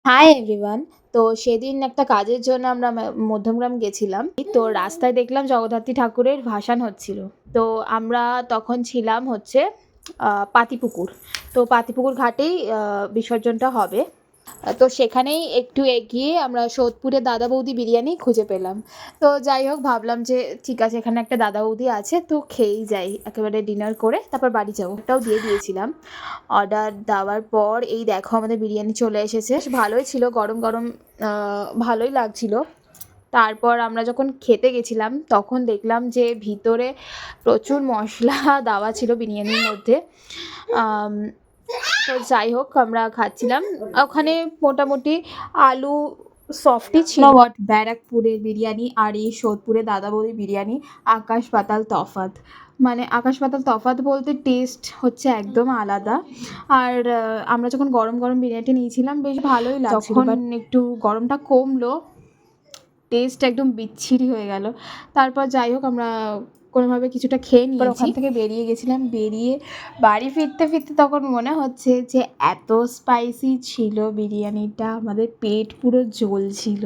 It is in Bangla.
Hi everyone. তো সেদিন একটা কাজের জন্য আমরা মধ্যমগ্রাম গেছিলাম। তো রাস্তায় দেখলাম জগদ্ধাত্রী ঠাকুরের ভাসান হচ্ছিল। তো আমরা তখন ছিলাম হচ্ছে পাতিপুকুর। তো পাতিপুকুর ঘাটেই বিসর্জনটা হবে। তো সেখানেই একটু এগিয়ে আমরা সোদপুরে দাদা বৌদি বিরিয়ানি খুঁজে পেলাম। তো যাই হোক ভাবলাম যে ঠিক আছে, এখানে একটা দাদা বৌদি আছে, তো খেয়েই যাই, একেবারে ডিনার করে তারপর বাড়ি যাবো। ওটাও দিয়ে দিয়েছিলাম। অর্ডার দেওয়ার পর এই দেখো আমাদের বিরিয়ানি চলে এসেছে। বেশ ভালোই ছিল, গরম গরম, ভালোই লাগছিল। তারপর আমরা যখন খেতে গেছিলাম তখন দেখলাম যে ভিতরে প্রচুর মশলা দেওয়া ছিল বিরিয়ানির মধ্যে। তো যাই হোক আমরা খাচ্ছিলাম। ওখানে মোটামুটি আলু সফটই ছিল। বাট ব্যারাকপুরের বিরিয়ানি আর এই সোদপুরের দাদা বৌদির বিরিয়ানি আকাশ পাতাল তফাৎ। মানে আকাশ পাতাল তফাৎ বলতে টেস্ট হচ্ছে একদম আলাদা। আর আমরা যখন গরম গরম বিরিয়ানিটা নিয়েছিলাম বেশ ভালোই লাগছিল। যখন একটু গরমটা কমলো টেস্ট একদম বিচ্ছিরি হয়ে গেল। তারপর যাই হোক আমরা কোনোভাবে কিছুটা খেয়ে নিয়েছি। ওখান থেকে বেরিয়ে গেছিলাম। বেরিয়ে বাড়ি ফিরতে ফিরতে তখন মনে হচ্ছে যে এত স্পাইসি ছিল বিরিয়ানিটা, আমাদের পেট পুরো জ্বলছিল।